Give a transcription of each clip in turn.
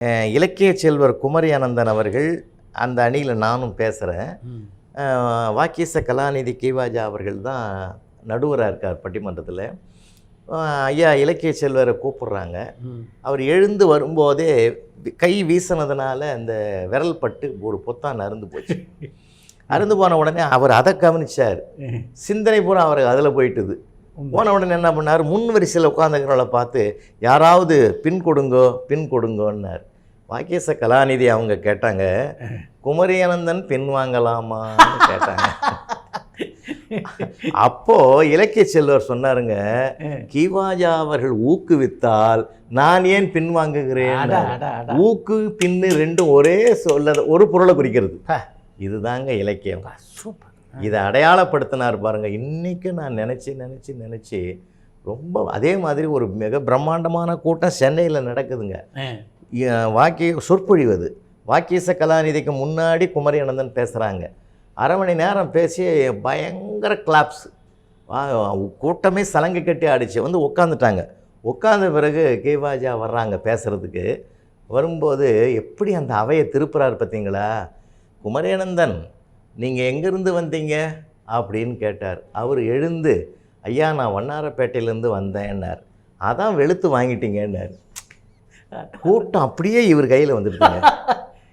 இலக்கிய செல்வர் குமரி அனந்தன் அவர்கள் அந்த அணியில் நானும் பேசுகிறேன். வாக்கீச கலாநிதி கீவாஜா அவர்கள் தான் நடுவராக இருக்கார் பட்டிமன்றத்தில். ஐயா இலக்கிய செல்வரை கூப்பிட்றாங்க. அவர் எழுந்து வரும்போதே கை வீசினதுனால அந்த விரல் பட்டு ஒரு பொத்தான் அருந்து போச்சு. அருந்து போன உடனே அவர் அதை கவனிச்சார். சிந்தனை பூரா அவருக்கு அதில் போயிட்டுது. போன உடனே என்ன பண்ணார், முன் வரிசையில் உட்காந்துக்கிறவங்கள பார்த்து யாராவது பின் கொடுங்கோன்னார். வாக்கீச கலாநிதி அவங்க கேட்டாங்க, குமரி அனந்தன் பின் வாங்கலாமான்னு கேட்டாங்க. அப்போ இலக்கிய செல்வர் சொன்னாருங்க, கீவாஜா அவர்கள் ஊக்குவித்தால் நான் ஏன் பின் வாங்குகிறேன். ஊக்கு பின்னு ரெண்டும் ஒரே சொல்ல ஒரு பொருளை குறிக்கிறது. இதுதாங்க இலக்கியம். இதை அடையாளப்படுத்தினார் பாருங்க. இன்னைக்கு நான் நினச்சி ரொம்ப அதே மாதிரி ஒரு மிக பிரம்மாண்டமான கூட்டம் சென்னையில் நடக்குதுங்க. சொற்பொழிவது வாக்கீச கலாநிதிக்கு முன்னாடி குமரி அனந்தன் பேசுகிறாங்க. அரை மணி நேரம் பேசி பயங்கர கிளாப்ஸ், கூட்டமே சலங்கை கட்டி ஆடிச்சு. வந்து உட்காந்துட்டாங்க. உட்காந்த பிறகு கீவாஜா வர்றாங்க பேசுகிறதுக்கு. வரும்போது எப்படி அந்த அவையை திருப்புறாரு பார்த்தீங்களா. குமரி அனந்தன் நீங்கள் எங்கேருந்து வந்தீங்க அப்படின்னு கேட்டார். அவர் எழுந்து, ஐயா நான் வண்ணாரப்பேட்டையிலேருந்து வந்தேன்னார். அதான் வெளுத்து வாங்கிட்டீங்கன்னார். கூட்டம் அப்படியே இவர் கையில் வந்துருக்குங்க.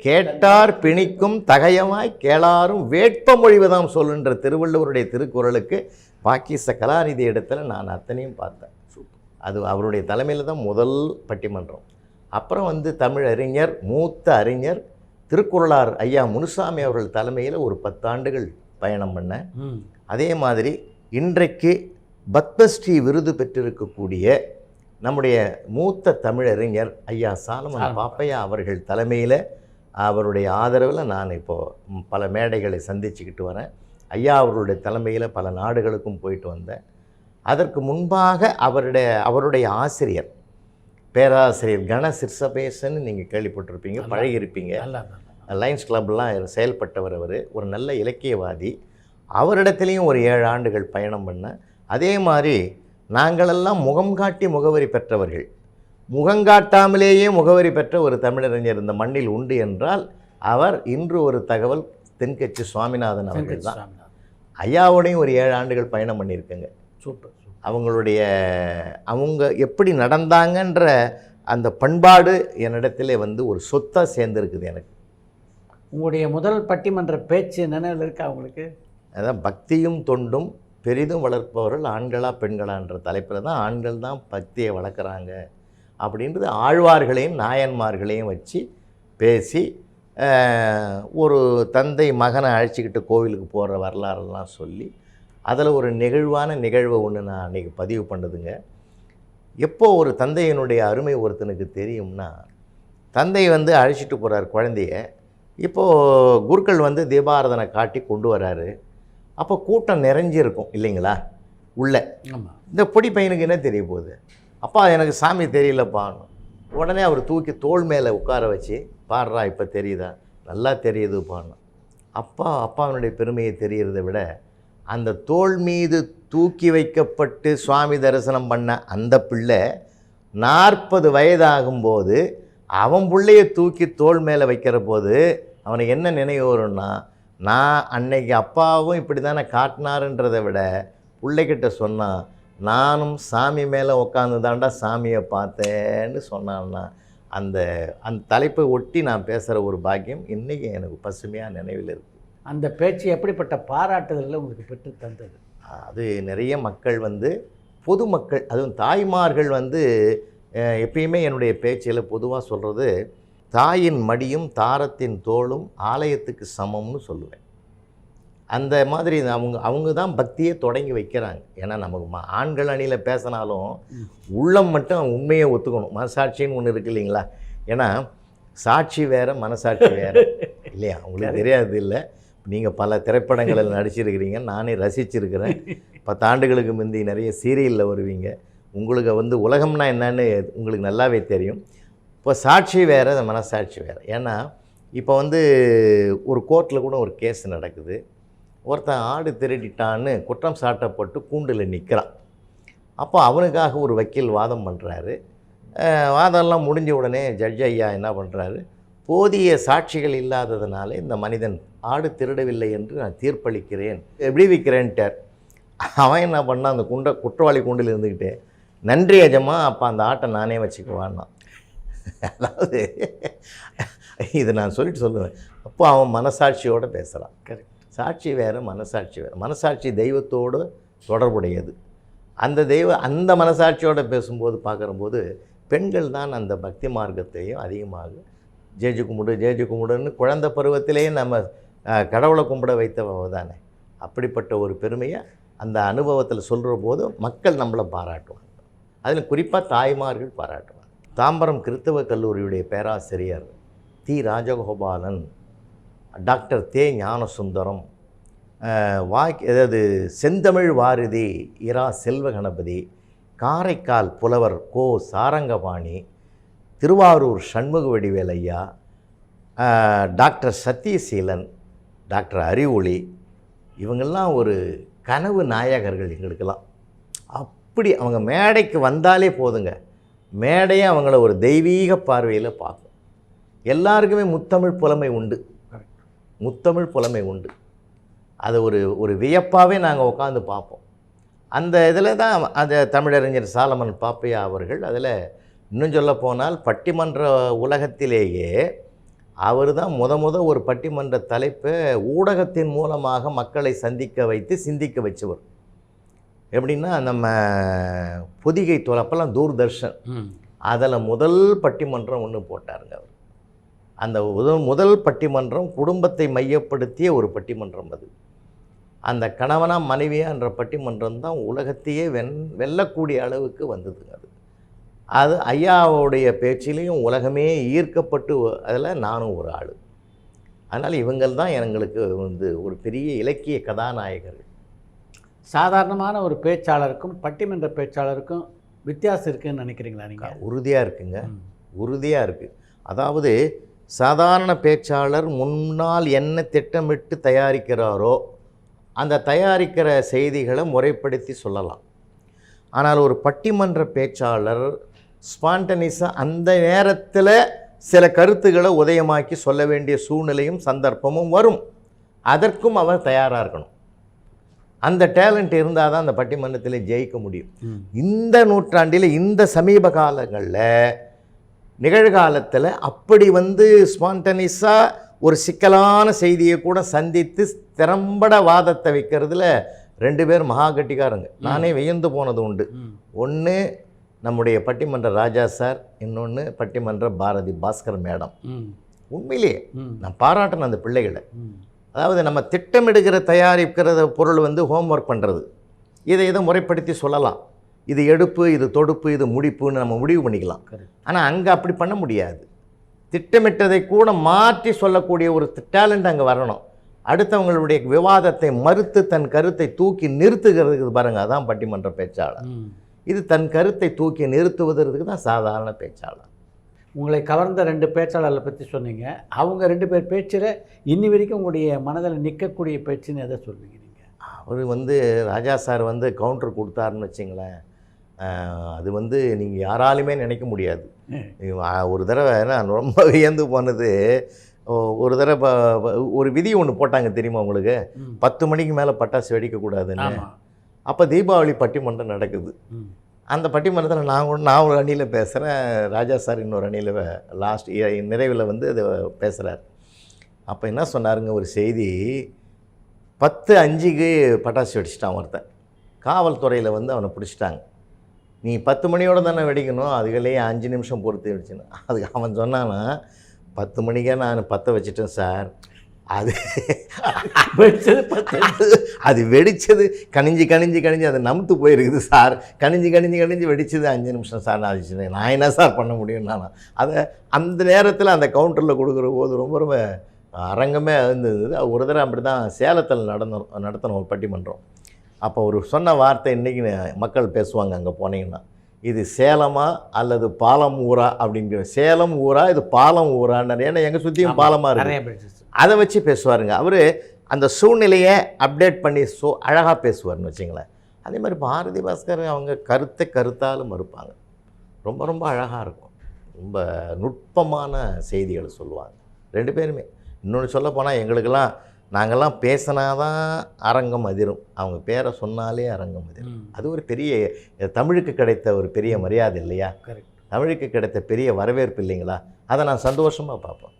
கேட்டார் பிணிக்கும் தகையமாய் கேளாரும் வேட்ப மொழிவதாம் சொல்லுன்ற திருவள்ளுவருடைய திருக்குறளுக்கு வாக்கீச கலாநிதி இடத்துல நான் அத்தனையும் பார்த்தேன். அது அவருடைய தலைமையில் தான் முதல் பட்டிமன்றம். அப்புறம் வந்து தமிழ் அறிஞர், மூத்த அறிஞர் திருக்குறளார் ஐயா முனுசாமி அவர்கள் தலைமையில் ஒரு 10 ஆண்டுகள் பயணம் பண்ணேன். அதே மாதிரி இன்றைக்கு பத்மஸ்ரீ விருது பெற்றிருக்கக்கூடிய நம்முடைய மூத்த தமிழறிஞர் ஐயா சாலமன் பாப்பையா அவர்கள் தலைமையில் அவருடைய ஆதரவில் நான் இப்போது பல மேடைகளை சந்திச்சுக்கிட்டு வரேன். ஐயா அவர்களுடைய தலைமையில் பல நாடுகளுக்கும் போயிட்டு வந்தேன். அதற்கு முன்பாக அவருடைய ஆசிரியர் பேராசிரியர் கண சிற்சபேசன் நீங்கள் கேள்விப்பட்டிருப்பீங்க, பழகியிருப்பீங்க. லைன்ஸ் கிளப்லாம் செயல்பட்டவர். அவர் ஒரு நல்ல இலக்கியவாதி. அவரிடத்துலேயும் ஒரு 7 ஆண்டுகள் பயணம் பண்ணேன். அதே மாதிரி நாங்களெல்லாம் முகம் காட்டி முகவரி பெற்றவர்கள். முகங்காட்டாமலேயே முகவரி பெற்ற ஒரு தமிழறிஞர் இந்த மண்ணில் உண்டு என்றால் அவர் இன்று ஒரு தகவல் தென்கட்சி சுவாமிநாதன் அவர்கள் தான். ஐயாவோடையும் ஒரு 7 ஆண்டுகள் பயணம் பண்ணியிருக்கேங்க. சூப்பர். அவங்க எப்படி நடந்தாங்கன்ற அந்த பண்பாடு என்னிடத்துல வந்து ஒரு சொத்தாக சேர்ந்துருக்குது எனக்கு. உங்களுடைய முதல் பட்டிமன்ற பேச்சு நினைவில் இருக்கா உங்களுக்கு? அதான் பக்தியும் தொண்டும் பெரிதும் வளர்ப்பவர்கள் ஆண்களா பெண்களான்ற தலைப்பில் தான் ஆண்கள் தான் பக்தியை வளர்க்குறாங்க அப்படின்றது ஆழ்வார்களையும் நாயன்மார்களையும் வச்சு பேசி ஒரு தந்தை மகனை அழைச்சிக்கிட்டு கோவிலுக்கு போகிற வரலாறுலாம் சொல்லி அதில் ஒரு நெகிழ்வான நிகழ்வை ஒன்று நான் அன்றைக்கி பதிவு பண்ணதுங்க. எப்போ ஒரு தந்தையினுடைய அருமை ஒருத்தனுக்கு தெரியும்னா, தந்தை வந்து அழைச்சிட்டு போகிறார் குழந்தைய. இப்போது குருக்கள் வந்து தீபாராதனை காட்டி கொண்டு வராரு. அப்போ கூட்டம் நிறைஞ்சிருக்கும் இல்லைங்களா உள்ள. இந்த பொடி பையனுக்கு என்ன தெரிய போகுது, அப்பா எனக்கு சாமி தெரியலப்பான்னு. உடனே அவர் தூக்கி தோள் மேலே உட்கார வச்சு, பாடுறா இப்போ தெரியுதா, நல்லா தெரியுதுப்பான்னு. அப்பாவினுடைய பெருமையை தெரிகிறத விட அந்த தோள் மீது தூக்கி வைக்கப்பட்டு சுவாமி தரிசனம் பண்ண அந்த பிள்ளை 40 வயதாகும்போது அவன் பிள்ளைய தூக்கி தோள் மேலே வைக்கிற போது அவனுக்கு என்ன நினைவு வரும்னா, நான் அன்னைக்கு அப்பாவும் இப்படி தானே காட்டினாருன்றதை விட பிள்ளைக்கிட்ட சொன்னான், நானும் சாமி மேலே உட்காந்து தாண்டா சாமியை பார்த்தேன்னு சொன்னான்னா அந்த தலைப்பை ஒட்டி நான் பேசுகிற ஒரு பாக்கியம் இன்றைக்கி எனக்கு பசுமையாக நினைவில் இருக்குது. அந்த பேச்சு எப்படிப்பட்ட பாராட்டுதலில் உங்களுக்கு பெற்று தந்தது? அது நிறைய மக்கள் வந்து பொதுமக்கள், அதுவும் தாய்மார்கள் வந்து எப்பயுமே என்னுடைய பேச்சில் பொதுவாக சொல்கிறது, தாயின் மடியும் தாரத்தின் தோளும் ஆலயத்துக்கு சமம்னு சொல்லுவேன். அந்த மாதிரி அவங்க தான் பக்தியே தொடங்கி வைக்கிறாங்க. ஏன்னா நமக்கு ஆண்கள் அணியில் பேசினாலும் உள்ளம் மட்டும் உண்மையை ஒத்துக்கணும். மனசாட்சின்னு ஒன்று இருக்குது இல்லைங்களா. ஏன்னா சாட்சி வேறு மனசாட்சி வேறு இல்லையா, உங்களுக்கு தெரியாது இல்லை. நீங்கள் பல திரைப்படங்களில் நடிச்சிருக்கிறீங்க, நானே ரசிச்சிருக்கிறேன். 10 ஆண்டுகளுக்கு முந்தி நிறைய சீரியலில் வருவீங்க. உங்களுக்கு வந்து உலகம்னா என்னன்னு உங்களுக்கு நல்லாவே தெரியும். இப்போ சாட்சி வேறு, மனசாட்சி வேறு. ஏன்னா இப்போ வந்து ஒரு கோர்ட்டில் கூட ஒரு கேஸ் நடக்குது. ஒருத்தன் ஆடு திருடிட்டான்னு குற்றம் சாட்டப்பட்டு கூண்டில் நிற்கிறான். அப்போ அவனுக்காக ஒரு வக்கீல் வாதம் பண்ணுறாரு. வாதம்லாம் முடிஞ்ச உடனே ஜட்ஜ் ஐயா என்ன பண்ணுறாரு, போதிய சாட்சிகள் இல்லாததுனால இந்த மனிதன் ஆடு திருடவில்லை என்று நான் தீர்ப்பளிக்கிறேன், விடுவிக்கிறேன்ட்டார். அவன் என்ன பண்ணான், அந்த குற்றவாளி கூண்டில் இருந்துக்கிட்டே, நன்றி எஜமா, அப்போ அந்த ஆட்டை நானே வச்சுக்குவான்னா. அதாவது இதை நான் சொல்லுவேன். அப்போ அவன் மனசாட்சியோடு பேசுகிறான். கரெக்ட். சாட்சி வேறு, மனசாட்சி வேறு. மனசாட்சி தெய்வத்தோடு தொடர்புடையது. அந்த மனசாட்சியோடு பேசும்போது பார்க்குறம்போது பெண்கள் தான் அந்த பக்தி மார்க்கத்தையும் அதிகமாக ஜேஜு கும்பிடுன்னு குழந்தை பருவத்திலேயே நம்ம கடவுளை கும்பிட வைத்தவ தானே. அப்படிப்பட்ட ஒரு பெருமையை அந்த அனுபவத்தில் சொல்கிற போது மக்கள் நம்மளை பாராட்டுவாங்க. அதில் குறிப்பாக தாய்மார்கள் பாராட்டுவாங்க. தாம்பரம் கிறித்தவ கல்லூரியுடைய பேராசிரியர் தி ராஜகோபாலன், டாக்டர் தே ஞானசுந்தரம், செந்தமிழ் வாரிதி இரா செல்வ கணபதி, காரைக்கால் புலவர் கோ சாரங்கபாணி, திருவாரூர் சண்முக வடிவேலையா, டாக்டர் சத்தியசீலன், டாக்டர் அறிவொளி, இவங்கெல்லாம் ஒரு கனவு நாயகர்கள் எங்களுக்கெல்லாம். அப்படி அவங்க மேடைக்கு வந்தாலே போதுங்க, மேடையை அவங்கள ஒரு தெய்வீக பார்வையில் பார்க்கும். எல்லாருக்குமே முத்தமிழ் புலமை உண்டு, முத்தமிழ் புலமை உண்டு. அதை ஒரு வியப்பாகவே நாங்கள் உட்காந்து பார்ப்போம். அந்த இதில் தான் அந்த தமிழறிஞர் சாலமன் பாப்பையா அவர்கள் அதில் இன்னும் சொல்ல போனால் பட்டிமன்ற உலகத்திலேயே அவர் தான் ஒரு பட்டிமன்ற தலைப்பை ஊடகத்தின் மூலமாக மக்களை சந்திக்க வைத்து சிந்திக்க வச்சவர். எப்படின்னா நம்ம பொதிகை அப்போல்லாம் தூர்தர்ஷன், அதில் முதல் பட்டிமன்றம் ஒன்று போட்டாருங்க அவர். அந்த முதல் பட்டிமன்றம் குடும்பத்தை மையப்படுத்திய ஒரு பட்டிமன்றம். அது அந்த கணவனா மனைவியான்ற பட்டிமன்றம் தான் உலகத்தையே வெல்லக்கூடிய அளவுக்கு வந்ததுங்க. அது ஐயாவுடைய பேச்சிலையும் உலகமே ஈர்க்கப்பட்டு, அதில் நானும் ஒரு ஆள். அதனால் இவங்கள் தான் எங்களுக்கு ஒரு பெரிய இலக்கிய கதாநாயகர்கள். சாதாரணமான ஒரு பேச்சாளருக்கும் பட்டிமன்ற பேச்சாளருக்கும் வித்தியாசம் இருக்குதுன்னு நினைக்கிறீங்களா நீங்கள்? உறுதியாக இருக்குங்க, உறுதியாக இருக்குது. அதாவது சாதாரண பேச்சாளர் முன்னால் என்ன திட்டமிட்டு தயாரிக்கிறாரோ அந்த தயாரிக்கிற செய்திகளை முறைப்படுத்தி சொல்லலாம். ஆனால் ஒரு பட்டிமன்ற பேச்சாளர் ஸ்பான்டனிஸாக அந்த நேரத்தில் சில கருத்துக்களை உதயமாக்கி சொல்ல வேண்டிய சூழ்நிலையும் சந்தர்ப்பமும் வரும். அதற்கும் அவர் தயாராக இருக்கணும். அந்த டேலண்ட் இருந்தால் தான் அந்த பட்டிமன்றத்தில் ஜெயிக்க முடியும். இந்த நூற்றாண்டில் இந்த சமீப காலங்களில் நிகழ்காலத்தில் அப்படி ஸ்பான்டனிஸாக ஒரு சிக்கலான செய்தியை கூட சந்தித்து திறம்பட வாதத்தை வைக்கிறதுல 2 பேர் மகா கட்டிக்காரங்க. நானே வியந்து போனது உண்டு. ஒன்று நம்முடைய பட்டிமன்ற ராஜா சார், இன்னொன்று பட்டிமன்ற பாரதி பாஸ்கர் மேடம். உண்மையிலேயே நான் பாராட்டின அந்த பிள்ளைகளை. அதாவது நம்ம திட்டமிடுகிற தயாரிக்கிற பொருள் ஹோம்ஒர்க் பண்ணுறது, இதை முறைப்படுத்தி சொல்லலாம். இது எடுப்பு, இது தொடுப்பு, இது முடிப்புன்னு நம்ம முடிவு பண்ணிக்கலாம். ஆனால் அங்கே அப்படி பண்ண முடியாது. திட்டமிட்டதை கூட மாற்றி சொல்லக்கூடிய ஒரு டேலண்ட் அங்கே வரணும். அடுத்தவங்களுடைய விவாதத்தை மறுத்து தன் கருத்தை தூக்கி நிறுத்துகிறதுக்கு பாருங்க, அதான் பட்டிமன்ற பேச்சாளர். இது தன் கருத்தை தூக்கி நிறுத்துவதற்கு தான் சாதாரண பேச்சாளர். உங்களை கவர்ந்த 2 பேச்சாளர்களை பற்றி சொன்னீங்க. அவங்க 2 பேர் பேச்சில் இன்னி வரைக்கும் உங்களுடைய மனதில் நிற்கக்கூடிய பேச்சுன்னு எதை சொல்வீங்க நீங்கள்? அவர் ராஜா சார் கவுண்டர் கொடுத்தாருன்னு வச்சிங்களேன், அது நீங்கள் யாராலுமே நினைக்க முடியாது. ஒரு தடவை நான் ரொம்ப வியந்து போனது, ஒரு தடவை ஒரு விதி ஒன்று போட்டாங்க தெரியுமா உங்களுக்கு, 10 மணிக்கு மேலே பட்டாசு வெடிக்கக்கூடாதுன்னு. அப்போ தீபாவளி பட்டிமன்றம் நடக்குது. அந்த பட்டிமன்றத்தில் நான் ஒரு அணியில் பேசுகிறேன், ராஜா சார் இன்னொரு அணியில் லாஸ்ட் நிறைவில் அது பேசுகிறார். அப்போ என்ன சொன்னாருங்க, ஒரு செய்தி, 10:05க்கு பட்டாசு வெடிச்சிட்டான் ஒருத்தன். காவல்துறையில் அவனை பிடிச்சிட்டாங்க. நீ 10 மணியோடு தானே வெடிக்கணும், அதுகளே 5 நிமிஷம் பொறுத்து வெடிச்சுன்னு. அதுக்கு அவன் சொன்னான்னா, 10 மணிக்கே நான் 10 வச்சுட்டேன் சார், அது அது வெடித்தது கணிஞ்சு அது நமுத்து போயிருக்குது சார், கணிஞ்சு வெடிச்சது 5 நிமிஷம் சார், நான் என்ன சார் பண்ண முடியும். அதை அந்த நேரத்தில் அந்த கவுண்டரில் கொடுக்குற போது ரொம்ப அரங்கமே இருந்தது. ஒரு தடவை அப்படி தான் சேலத்தில் நடத்தணும் ஒரு பட்டிமன்றம். அப்போ ஒரு சொன்ன வார்த்தை இன்றைக்கி மக்கள் பேசுவாங்க அங்கே போனீங்கன்னா, இது சேலமா அல்லது பாலம் ஊரா அப்படிங்கிற. சேலம் ஊரா இது பாலம் ஊரான்னு, ஏன்னா எங்கள் சுற்றியும் பாலமாக இருக்கு, அதை வச்சு பேசுவாருங்க. அவர் அந்த சூழ்நிலையை அப்டேட் பண்ணி அழகாக பேசுவார்னு வச்சுங்களேன். அதே மாதிரி பாரதி பாஸ்கர் அவங்க கருத்தாலும் மறுப்பாங்க. ரொம்ப ரொம்ப அழகாக இருக்கும். ரொம்ப நுட்பமான செய்திகளை சொல்லுவாங்க 2 பேருமே. இன்னொன்று சொல்லப்போனால் எங்களுக்கெல்லாம் நாங்கள்லாம் பேசினாதான் அரங்கம் அதிரும், அவங்க பேரை சொன்னாலே அரங்கம் அதிரும். அது ஒரு பெரிய தமிழுக்கு கிடைத்த ஒரு பெரிய மரியாதை இல்லையா? கரெக்ட். தமிழுக்கு கிடைத்த பெரிய வரவேற்பு இல்லைங்களா? அதை நான் சந்தோஷமாக பார்ப்பேன்.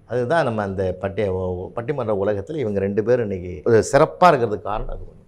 அதுதான் நம்ம அந்த பட்டிமன்ற உலகத்தில் இவங்க 2 பேரும் இன்றைக்கி ஒரு சிறப்பாக இருக்கிறதுக்கு காரணம் அது ஒன்று.